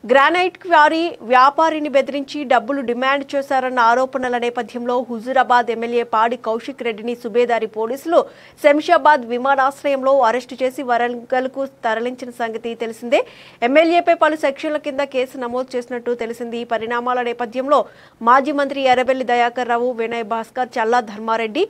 Granite quarry వ్యాపారిని బెదిరించి డబ్బులు డిమాండ్ చేశారన్న ఆరోపణల నేపథ్యంలో హుజూరాబాద్ ఎమ్మెల్యే పాడి కౌశిక్ రెడ్డిని సుబేదారి పోలీసులు శంషాబాద్ విమానాశ్రయంలో అరెస్టు చేసి వరంగల్కు తరలించిన సంగతి తెలిసిందే. ఎమ్మెల్యేపై పలు సెక్షన్ల కింద కేసు నమోదు చేసినట్టు తెలిసింది. ఈ పరిణామాల నేపథ్యంలో మాజీ మంత్రి ఎర్రబెల్లి దయాకర్ రావు, వినయ్ భాస్కర్, చల్లా ధర్మారెడ్డి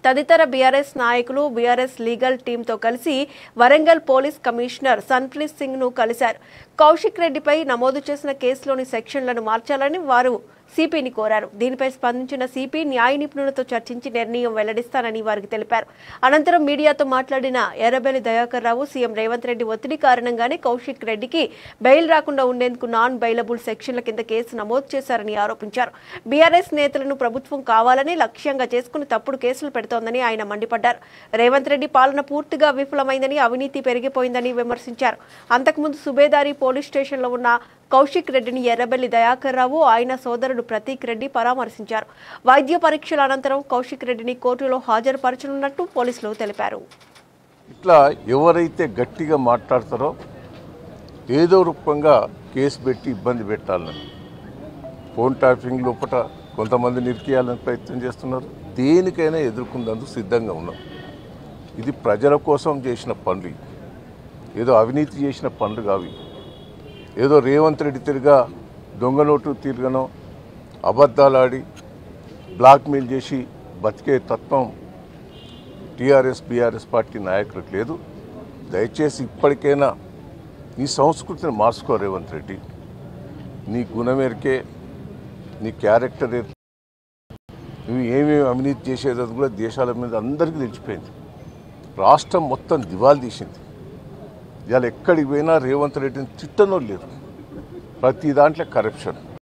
తదితర బీఆర్ఎస్ నాయకులు బీఆర్ఎస్ లీగల్ టీంతో కలిసి వరంగల్ పోలీస్ కమిషనర్ సన్ప్రీత్ సింగ్ ను కలిశారు. కౌశిక్ రెడ్డిపై నమోదు చేసిన కేసులోని సెక్షన్లను మార్చాలని వారు సిపిని కోరారు. దీనిపై స్పందించిన సిపి న్యాయ నిపుణులతో చర్చించి నిర్ణయం వెల్లడిస్తానని వారికి తెలిపారు. అనంతరం మీడియాతో మాట్లాడిన ఎర్రబెల్లి దయాకర్ రావు, సీఎం రేవంత్ రెడ్డి ఒత్తిడి కారణంగానే కౌశిక్ రెడ్డికి బెయిల్ రాకుండా ఉండేందుకు నాన్ బెయిలబుల్ సెక్షన్ల కింద కేసు నమోదు చేశారని ఆరోపించారు. బీఆర్ఎస్ నేతలను ప్రభుత్వం కావాలని లక్ష్యంగా చేసుకుని తప్పుడు కేసులు పెడుతోందని ఆయన మండిపడ్డారు. రేవంత్ రెడ్డి పాలన పూర్తిగా విఫలమైందని, అవినీతి పెరిగిపోయిందని విమర్శించారు. అంతకుముందు సుబేదారి పోలీస్ స్టేషన్లో ఉన్న కౌశిక్ రెడ్డిని ఎర్రబెల్లి దయాకర్ రావు, ఆయన సోదరుడు ప్రతీక్ రెడ్డి పరామర్శించారు. వైద్య పరీక్షల అనంతరం కౌశిక్ రెడ్డిని కోర్టులో హాజరుపరచనున్నట్టు పోలీసులు తెలిపారు. ఇట్లా ఎవరైతే గట్టిగా మాట్లాడతారో ఏదో రూపంగా కేసు పెట్టి ఇబ్బంది పెట్టాలని, ఫోన్ ట్యాపింగ్ లోపల కొంతమంది నిరికేయాలని ప్రయత్నం చేస్తున్నారు. దేనికైనా ఎదుర్కొందుకు సిద్ధంగా ఉన్నాం. ఇది ప్రజల కోసం చేసిన పనులు, ఏదో అవినీతి చేసిన పనులు కావి. ఏదో రేవంత్ రెడ్డి తిరిగా దొంగ నోటు తిరగనో అబద్ధాలాడి బ్లాక్మెయిల్ చేసి బతికే తత్వం టీఆర్ఎస్ బీఆర్ఎస్ పార్టీ నాయకులకు లేదు. దయచేసి ఇప్పటికైనా నీ సంస్కృతిని మార్చుకో రేవంత్ రెడ్డి. నీ గుణమేరకే, నీ క్యారెక్టర్, నువ్వు ఏమేమి అవినీతి చేసేది కూడా దేశాల మీద అందరికీ తెలిసిపోయింది. రాష్ట్రం మొత్తం దివాలు తీసింది. ఇవాళ ఎక్కడికి పోయినా రేవంత్ రెడ్డిని తిట్టనో లేదు. ప్రతి దాంట్లో కరప్షన్.